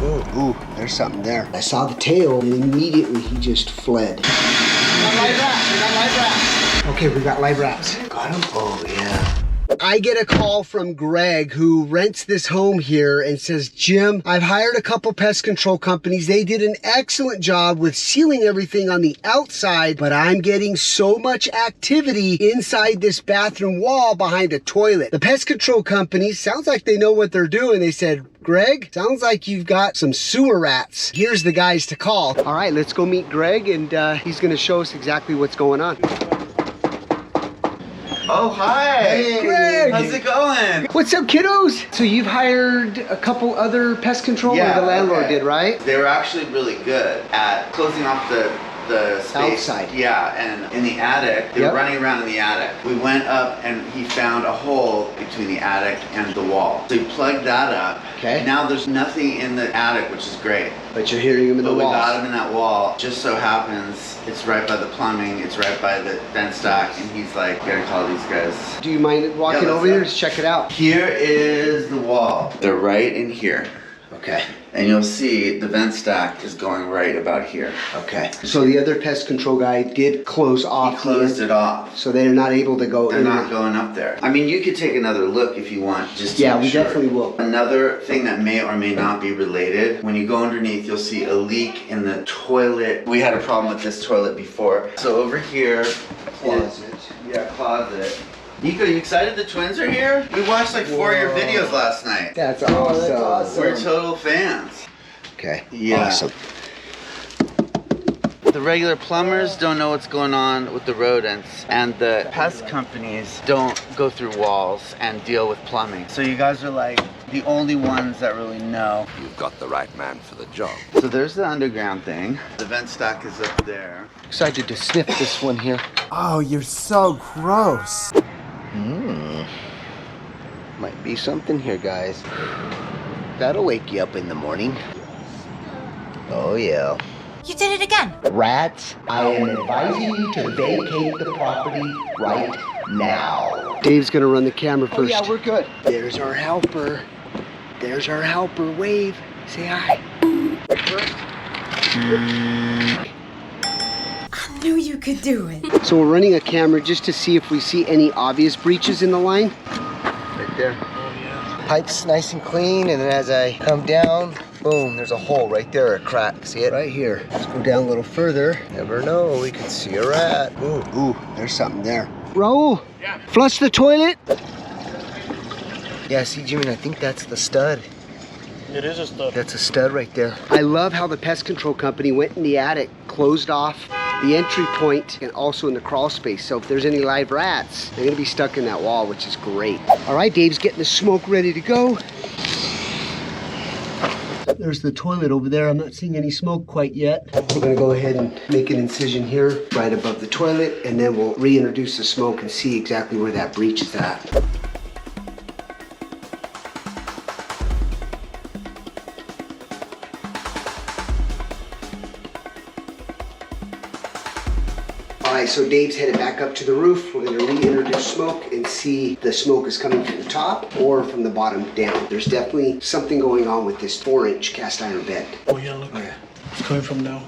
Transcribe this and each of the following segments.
Ooh, there's something there. I saw the tail and immediately he just fled. We got live rats. Okay, we got live rats. Got him? Oh, yeah. I get a call from Greg, who rents this home here, and says, Jim, I've hired a couple pest control companies. They did an excellent job with sealing everything on the outside, but I'm getting so much activity inside this bathroom wall behind a toilet. The pest control company, sounds like they know what they're doing. They said, Greg, sounds like you've got some sewer rats. Here's the guys to call. All right, let's go meet Greg, and he's gonna show us exactly what's going on. Oh, hi. Hey, Greg. How's it going? What's up, kiddos? So you've hired a couple other pest control, or the landlord did, right? They were actually really good at closing off the space. Outside. Yeah, and in the attic, they were running around in the attic. We went up and he found a hole between the attic and the wall. So he plugged that up. Okay. Now there's nothing in the attic, which is great. But you're hearing him in the wall. We got him in that wall. Just so happens, it's right by the plumbing, it's right by the vent stack, and he's like, gotta call these guys. Do you mind walking over here to check it out? Here is the wall. They're right in here. Okay. And you'll see the vent stack is going right about here. Okay. So the other pest control guy did close off. He closed it off. So they're not able to go in. They're not going up there. I mean, you could take another look if you want. Just to we definitely will. Another thing that may or may not be related, when you go underneath, you'll see a leak in the toilet. We had a problem with this toilet before. So over here, closet. Closet. Nico, you excited the twins are here? We watched like 4 of your videos last night. That's awesome. We're total fans. Okay. Yeah. Awesome. The regular plumbers don't know what's going on with the rodents, and the pest companies don't go through walls and deal with plumbing. So you guys are like the only ones that really know. You've got the right man for the job. So there's the underground thing. The vent stack is up there. Excited to sniff this one here. Oh, you're so gross. Might be something here, guys. That'll wake you up in the morning. Oh, yeah. You did it again. Rats, I am advising you to vacate the property right now. Dave's gonna run the camera first. Yeah, we're good. There's our helper. There's our helper. Wave. Say hi. I knew you could do it. So we're running a camera just to see if we see any obvious breaches in the line. Right there. Pipe's nice and clean, and then as I come down, boom, there's a hole right there, a crack. See it? Right here. Let's go down a little further. Never know, we could see a rat. Ooh, there's something there. Raul, flush the toilet. Yeah, see, Jimmy, I think that's the stud. It is a stud. That's a stud right there. I love how the pest control company went in the attic, closed off the entry point, and also in the crawl space. So if there's any live rats, they're gonna be stuck in that wall, which is great. All right, Dave's getting the smoke ready to go. There's the toilet over there. I'm not seeing any smoke quite yet. We're gonna go ahead and make an incision here right above the toilet, and then we'll reintroduce the smoke and see exactly where that breach is at. All right, so Dave's headed back up to the roof. We're gonna reintroduce smoke and see if the smoke is coming from the top or from the bottom down. There's definitely something going on with this 4-inch cast iron bed. Oh yeah, look. Okay. It's coming from now.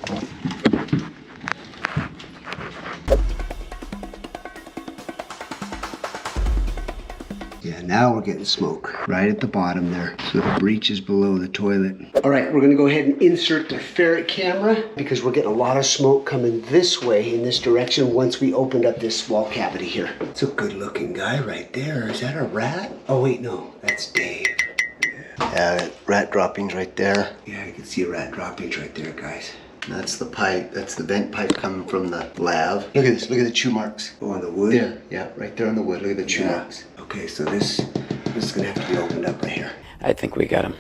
Yeah, now we're getting smoke right at the bottom there. So the breach is below the toilet. All right, we're gonna go ahead and insert the ferret camera because we're getting a lot of smoke coming this way in this direction once we opened up this wall cavity here. It's a good looking guy right there. Is that a rat? Oh wait, no, that's Dave. Yeah, rat droppings right there. Yeah, you can see a rat droppings right there, guys. That's the pipe. That's the vent pipe coming from the lav. Look at this. Look at the chew marks. Oh, on the wood? There. Yeah, right there on the wood. Look at the chew marks. Okay, so this is gonna have to be opened up right here. I think we got him.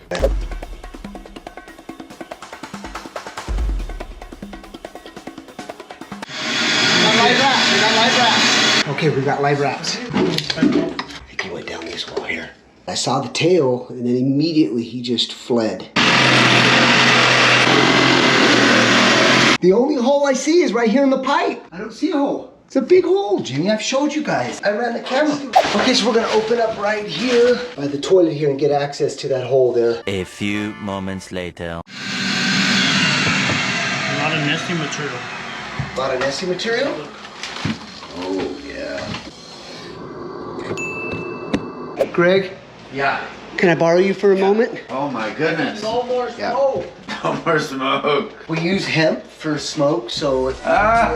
Okay, we got live rats. I think he went down this wall here. I saw the tail, and then immediately he just fled. The only hole I see is right here in the pipe. I don't see a hole. It's a big hole, Jimmy. I've showed you guys. I ran the camera. Okay, so we're gonna open up right here by the toilet here and get access to that hole there. A few moments later. A lot of nesting material. A lot of nesting material? Oh, yeah. Greg, Yeah. can I borrow you for a moment? Oh my goodness. No more Yeah. smoke. No more smoke. We use hemp for smoke, so... Ah.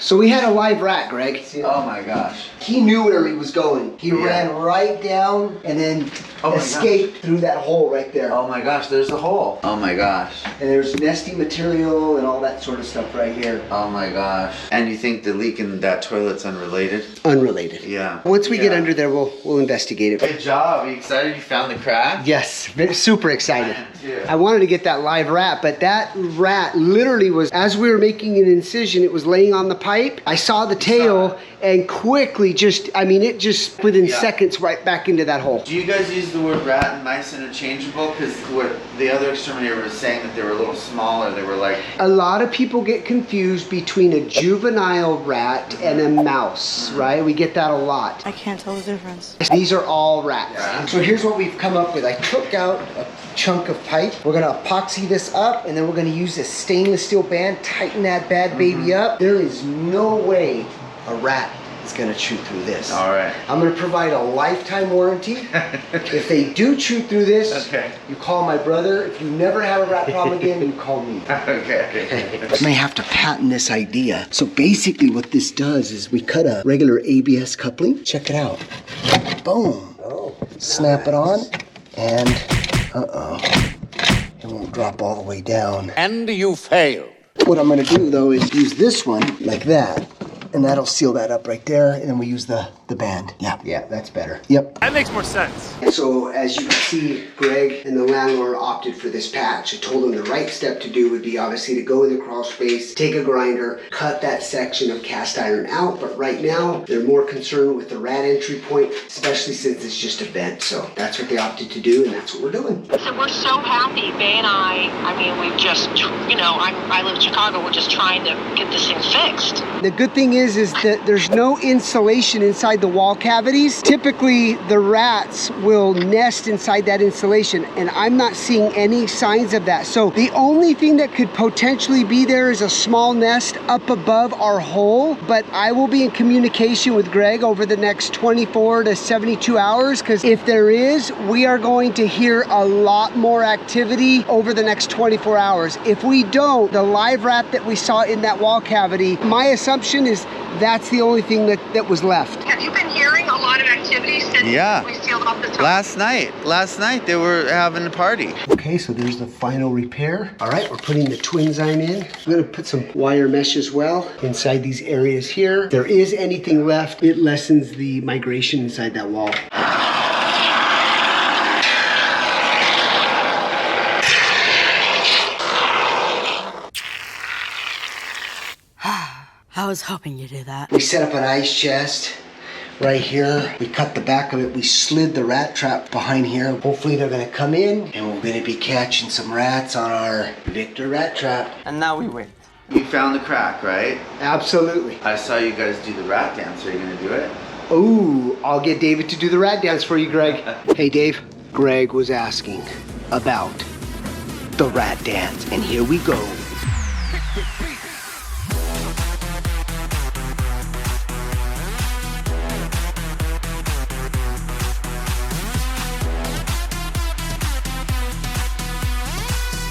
So we had a live rat, Greg. Oh my gosh. He knew where he was going. He Yeah. ran right down and then Oh my escaped through that hole right there. Oh my gosh, there's the hole. Oh my gosh. And there's nesting material and all that sort of stuff right here. Oh my gosh. And you think the leak in that toilet's unrelated? Unrelated. Yeah. Once we get Yeah. under there, we'll investigate it. Good job. Are you excited you found the crack? Yes, super excited. Yeah. I wanted to get that live rat, but that rat literally was, as we were making an incision, it was laying on the pipe. I saw the tail and quickly it just within Yeah. seconds right back into that hole. Do you guys use the word rat and mice interchangeable? Because what the other exterminator was saying that they were a little smaller. They were like, A lot of people get confused between a juvenile rat and a mouse, right? We get that a lot. I can't tell the difference. These are all rats. Yeah. So here's what we've come up with. I took out a chunk of pipe. We're gonna epoxy this up and then we're gonna use a stainless steel band, tighten that bad baby up. There is no way a rat is gonna chew through this. all right. I'm gonna provide a lifetime warranty. If they do chew through this, Okay. you call my brother. If you never have a rat problem again, you call me. Okay. I may have to patent this idea. So basically what this does is we cut a regular ABS coupling. Check it out. Boom. Snap it on and it won't drop all the way down. And you fail. What I'm gonna do though is use this one like that and that'll seal that up right there and then we use the band. Yeah, that's better. Yep. That makes more sense. And so as you can see, Greg and the landlord opted for this patch. I told them the right step to do would be obviously to go in the crawl space, take a grinder, cut that section of cast iron out, but right now they're more concerned with the rat entry point, especially since it's just a vent. So that's what they opted to do and that's what we're doing. So we're so happy, Bay and I mean, we've just, I live in Chicago, we're just trying to get this thing fixed. The good thing is that there's no insulation inside the wall cavities. Typically, the rats will nest inside that insulation, and I'm not seeing any signs of that. So the only thing that could potentially be there is a small nest up above our hole, but I will be in communication with Greg over the next 24 to 72 hours, because if there is, we are going to hear a lot more activity over the next 24 hours. If we don't, the live rat that we saw in that wall cavity, my assumption is that's the only thing that was left. Have you been hearing a lot of activity since Yeah. we sealed off the top? Last night they were having a party. Okay, so there's the final repair. All right, we're putting the Twinzyme in. I'm gonna put some wire mesh as well inside these areas here. If there is anything left, it lessens the migration inside that wall. I was hoping you'd do that. We set up an ice chest right here. We cut the back of it. We slid the rat trap behind here. Hopefully they're gonna come in and we're gonna be catching some rats on our Victor rat trap. And now we wait. You found the crack, right? Absolutely. I saw you guys do the rat dance. Are you gonna do it? Ooh, I'll get David to do the rat dance for you, Greg. Hey, Dave. Greg was asking about the rat dance, and here we go.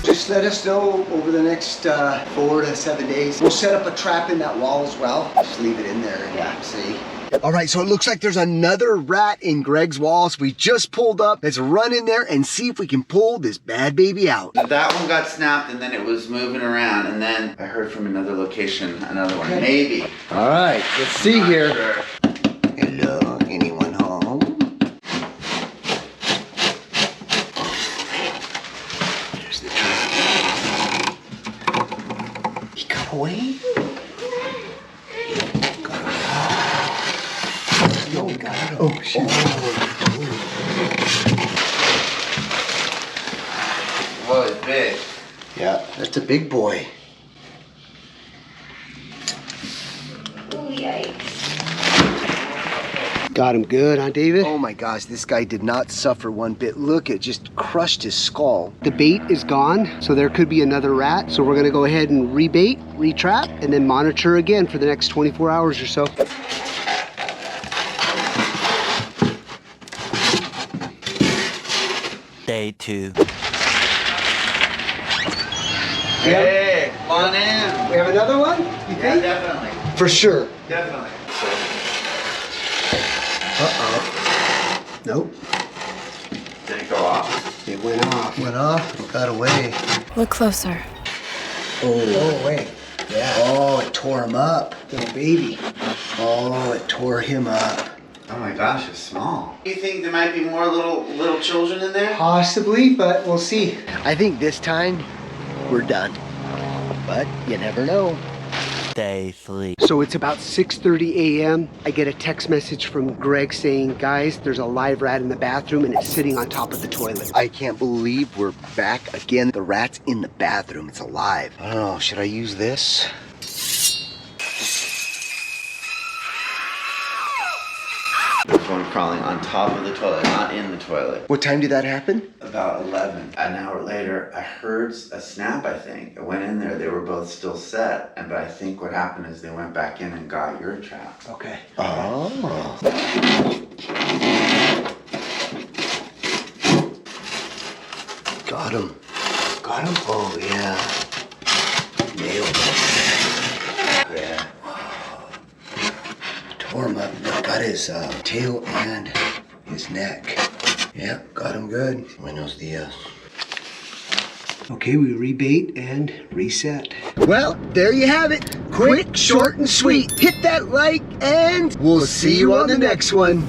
Just let us know over the next 4 to 7 days. We'll set up a trap in that wall as well. Just leave it in there and see. All right, so it looks like there's another rat in Greg's walls. We just pulled up. Let's run in there and see if we can pull this bad baby out. That one got snapped and then it was moving around and then I heard from another location, another one, Okay. maybe. All right, let's see here. Sure. Hello, anyone home? There's the trap. He got away? No, we got it. Oh, shoot. Whoa, it's big. Yeah, that's a big boy. Got him good, huh, David? Oh my gosh, this guy did not suffer one bit. Look, it just crushed his skull. The bait is gone, so there could be another rat. So we're gonna go ahead and rebait, retrap, and then monitor again for the next 24 hours or so. Day 2. Hey, come on in. We have another one? You Yeah, think? definitely. For sure. Definitely. Uh-oh. Nope. Did it go off? It went off. Went off, it got away. Look closer. Oh, wait. Yeah. Oh, it tore him up. Little baby. Oh, it tore him up. Oh my gosh, it's small. You think there might be more little children in there? Possibly, but we'll see. I think this time we're done. But you never know. Day 3. So it's about 6:30 a.m. I get a text message from Greg saying, guys, there's a live rat in the bathroom and it's sitting on top of the toilet. I can't believe we're back again. The rat's in the bathroom. It's alive. I don't know. Should I use this? There's one crawling on top of the toilet, not in the toilet. What time did that happen? About 11. An hour later, I heard a snap, I think. I went in there, they were both still set. But I think what happened is they went back in and got your trap. Okay. Oh. Got him. Got him? Oh, yeah. Nailed it. Yeah. Tore him up. Got his tail and his neck. Yep, got him good. Buenos dias. Okay, we rebait and reset. Well, there you have it. Quick, short, and sweet. Hit that like, and we'll see you on the next one.